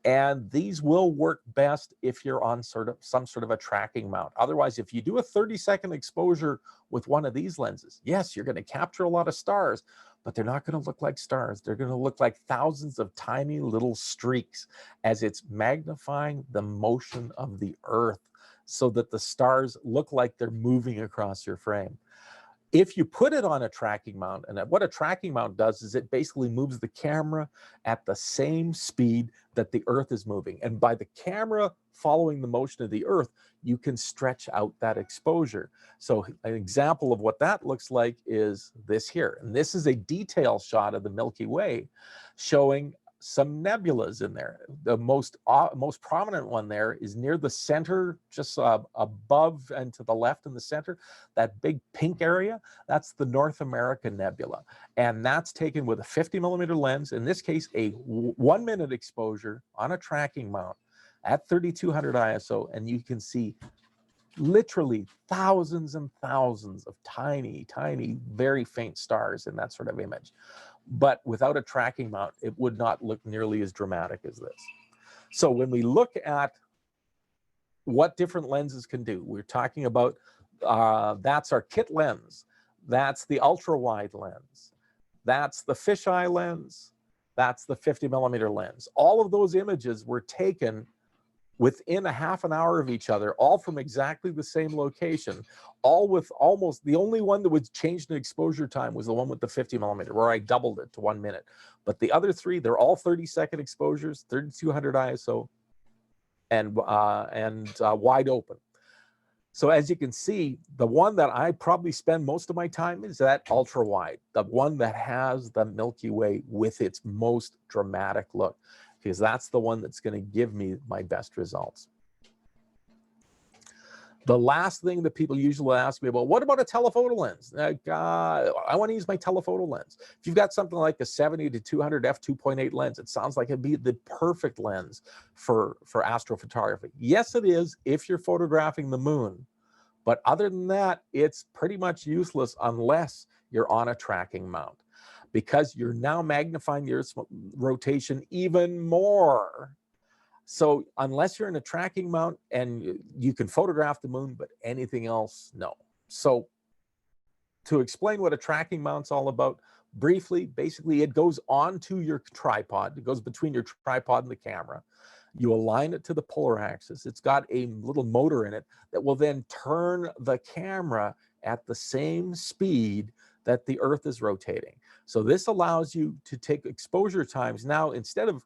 S1: And these will work best if you're on some sort of a tracking mount. Otherwise, if you do a 30-second exposure with one of these lenses, yes, you're going to capture a lot of stars, but they're not going to look like stars. They're going to look like thousands of tiny little streaks as it's magnifying the motion of the Earth so that the stars look like they're moving across your frame. If you put it on a tracking mount, and what a tracking mount does is it basically moves the camera at the same speed that the Earth is moving. And by the camera following the motion of the Earth, you can stretch out that exposure. So an example of what that looks like is this here. And this is a detail shot of the Milky Way showing some nebulas in there. The most prominent one there is near the center, just above and to the left in the center, that big pink area, that's the North American Nebula. And that's taken with a 50mm lens, in this case, a 1-minute exposure on a tracking mount at 3200 ISO, and you can see literally thousands and thousands of tiny, tiny, very faint stars in that sort of image. But without a tracking mount, it would not look nearly as dramatic as this. So when we look at what different lenses can do, we're talking about, that's our kit lens. That's the ultra wide lens. That's the fisheye lens. That's the 50mm lens. All of those images were taken within a half an hour of each other, all from exactly the same location, all with almost, the only one that would change the exposure time was the one with the 50mm, where I doubled it to 1 minute. But the other three, they're all 30-second exposures, 3200 ISO, and wide open. So as you can see, the one that I probably spend most of my time is that ultra wide, the one that has the Milky Way with its most dramatic look, because that's the one that's going to give me my best results. The last thing that people usually ask me about, what about a telephoto lens? I want to use my telephoto lens. If you've got something like a 70-200 f2.8 lens, it sounds like it'd be the perfect lens for astrophotography. Yes, it is if you're photographing the moon. But other than that, it's pretty much useless unless you're on a tracking mount, because you're now magnifying the Earth's rotation even more. So unless you're in a tracking mount, and you can photograph the moon, but anything else, no. So to explain what a tracking mount's all about, briefly, basically it goes onto your tripod. It goes between your tripod and the camera. You align it to the polar axis. It's got a little motor in it that will then turn the camera at the same speed that the Earth is rotating. So this allows you to take exposure times now, instead of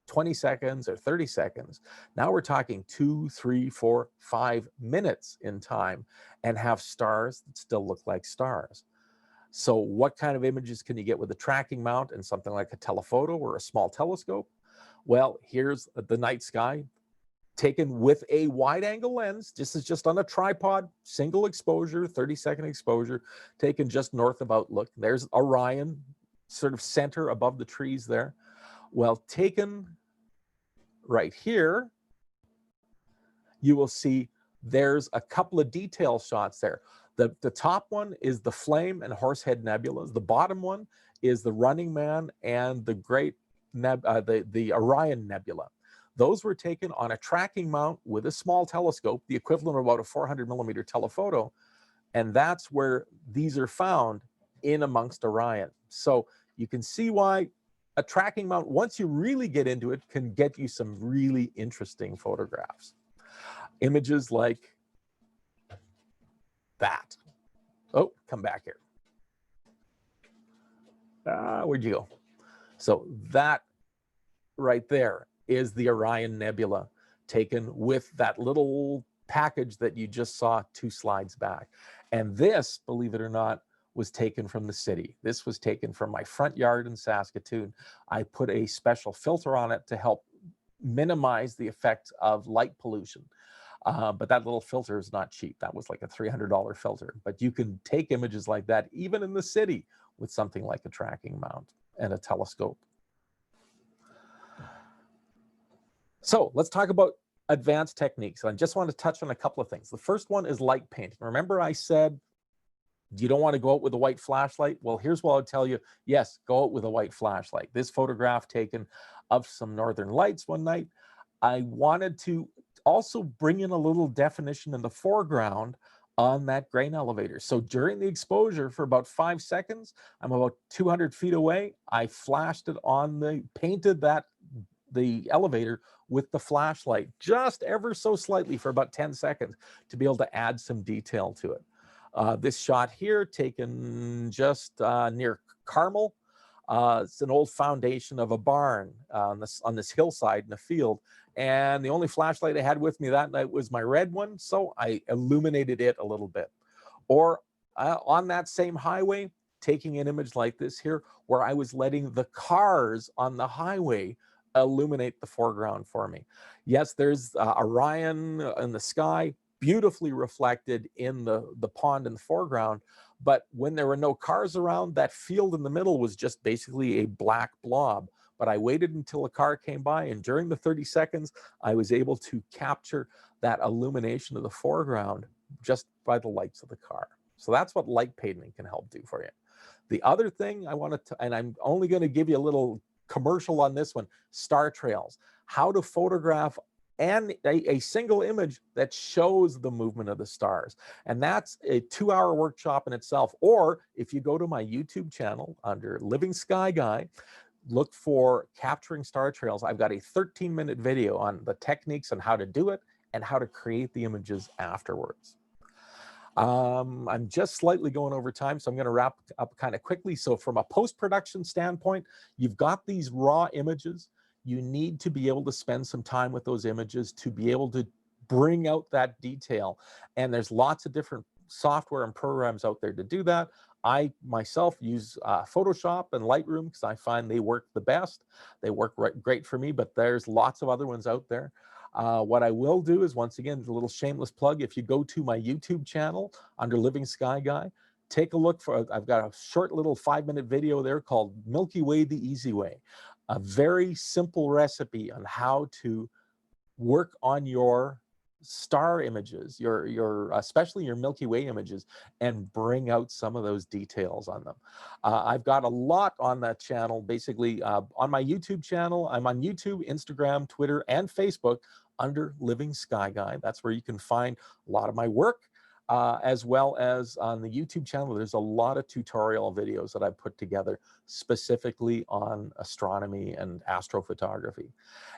S1: 20 seconds or 30 seconds, now we're talking 2, 3, 4, 5 minutes in time, and have stars that still look like stars. So what kind of images can you get with a tracking mount and something like a telephoto or a small telescope? Well, here's the night sky taken with a wide angle lens. This is just on a tripod, single exposure, 30-second exposure, taken just north of Outlook. There's Orion, sort of center above the trees there. Well, taken right here, you will see there's a couple of detail shots there. The top one is the Flame and Horsehead nebulas. The bottom one is the Running Man and the the Orion Nebula. Those were taken on a tracking mount with a small telescope, the equivalent of about a 400mm telephoto, and that's where these are found, in amongst Orion. So you can see why a tracking mount, once you really get into it, can get you some really interesting photographs. Images like that. Oh, come back here. Where'd you go? So that right there is the Orion Nebula, taken with that little package that you just saw 2 slides back. And this, believe it or not, was taken from the city. This was taken from my front yard in Saskatoon. I put a special filter on it to help minimize the effects of light pollution. But that little filter is not cheap. That was like a $300 filter. But you can take images like that even in the city with something like a tracking mount and a telescope. So let's talk about advanced techniques. I just want to touch on a couple of things. The first one is light painting. Remember I said you don't want to go out with a white flashlight? Well, here's what I'll tell you. Yes, go out with a white flashlight. This photograph taken of some northern lights one night. I wanted to also bring in a little definition in the foreground on that grain elevator. So during the exposure for about 5 seconds, I'm about 200 feet away. I flashed it on painted the elevator with the flashlight just ever so slightly for about 10 seconds to be able to add some detail to it. This shot here taken just near Carmel. It's an old foundation of a barn on this hillside in a field. And the only flashlight I had with me that night was my red one, so I illuminated it a little bit. Or on that same highway, taking an image like this here, where I was letting the cars on the highway illuminate the foreground for me. Yes, there's Orion in the sky, beautifully reflected in the pond in the foreground. But when there were no cars around, that field in the middle was just basically a black blob. But I waited until a car came by, and during the 30 seconds, I was able to capture that illumination of the foreground just by the lights of the car. So that's what light painting can help do for you. The other thing I wanted to, and I'm only going to give you a little commercial on this one, star trails. How to photograph and a single image that shows the movement of the stars. And that's a 2-hour workshop in itself. Or if you go to my YouTube channel under Living Sky Guy, look for Capturing Star Trails. I've got a 13-minute video on the techniques on how to do it and how to create the images afterwards. I'm just slightly going over time, so I'm going to wrap up kind of quickly. So from a post-production standpoint, you've got these raw images. You need to be able to spend some time with those images to be able to bring out that detail. And there's lots of different software and programs out there to do that. I myself use Photoshop and Lightroom because I find they work the best. They work great for me, but there's lots of other ones out there. What I will do is, once again, a little shameless plug. If you go to my YouTube channel under Living Sky Guy, take a look for, I've got a short little 5-minute video there called Milky Way the Easy Way. A very simple recipe on how to work on your star images, especially your Milky Way images, and bring out some of those details on them. I've got a lot on that channel, basically on my YouTube channel. I'm on YouTube, Instagram, Twitter, and Facebook under Living Sky Guy. That's where you can find a lot of my work. As well as on the YouTube channel, there's a lot of tutorial videos that I've put together specifically on astronomy and astrophotography.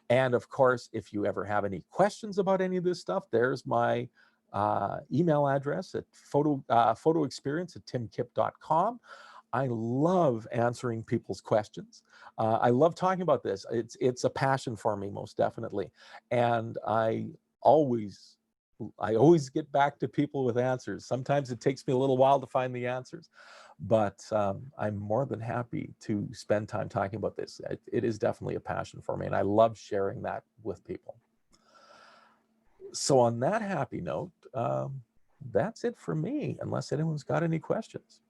S1: And of course, if you ever have any questions about any of this stuff, there's my email address at photoexperience@timkipp.com. I love answering people's questions. I love talking about this. It's a passion for me, most definitely. And I always get back to people with answers. Sometimes it takes me a little while to find the answers, but I'm more than happy to spend time talking about this. It is definitely a passion for me, and I love sharing that with people. So on that happy note, that's it for me, unless anyone's got any questions.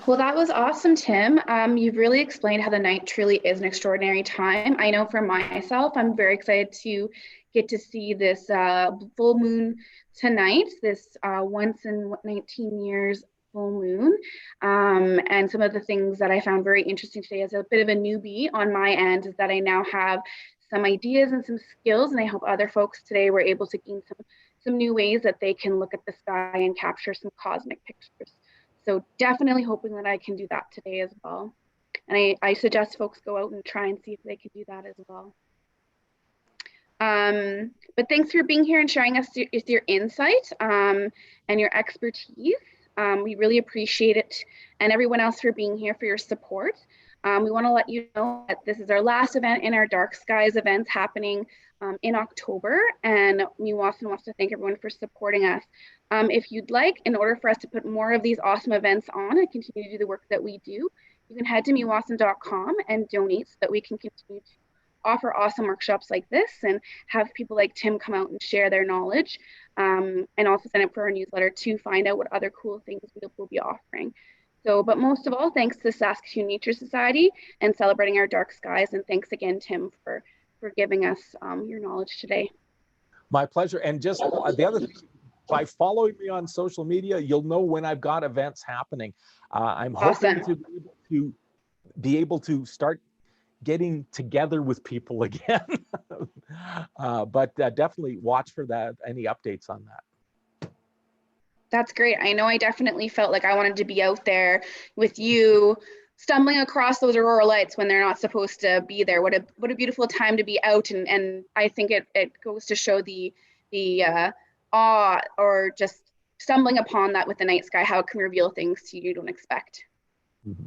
S2: Well, that was awesome, Tim. You've really explained how the night truly is an extraordinary time. I know for myself, I'm very excited to get to see this full moon tonight, this once in 19 years full moon. And some of the things that I found very interesting today as a bit of a newbie on my end is that I now have some ideas and some skills, and I hope other folks today were able to gain some new ways that they can look at the sky and capture some cosmic pictures. So definitely hoping that I can do that today as well. And I suggest folks go out and try and see if they can do that as well. But thanks for being here and sharing us your insight and your expertise. We really appreciate it. And everyone else for being here, for your support. We want to let you know that this is our last event in our Dark Skies events happening in October, and Meewasin wants to thank everyone for supporting us. If you'd like, in order for us to put more of these awesome events on and continue to do the work that we do, you can head to meewasin.com and donate so that we can continue to offer awesome workshops like this and have people like Tim come out and share their knowledge, and also sign up for our newsletter to find out what other cool things we'll be offering. So, but most of all, thanks to the Saskatoon Nature Society and celebrating our dark skies. And thanks again, Tim, for giving us your knowledge today.
S1: My pleasure. And just the other thing, by following me on social media, you'll know when I've got events happening. I'm
S2: awesome.
S1: hoping to be able to start getting together with people again. But definitely watch for that, any updates on that.
S2: That's great. I know I definitely felt like I wanted to be out there with you, stumbling across those aurora lights when they're not supposed to be there. What a beautiful time to be out, and I think it goes to show the awe, or just stumbling upon that with the night sky, how it can reveal things to you don't expect.
S1: Mm-hmm.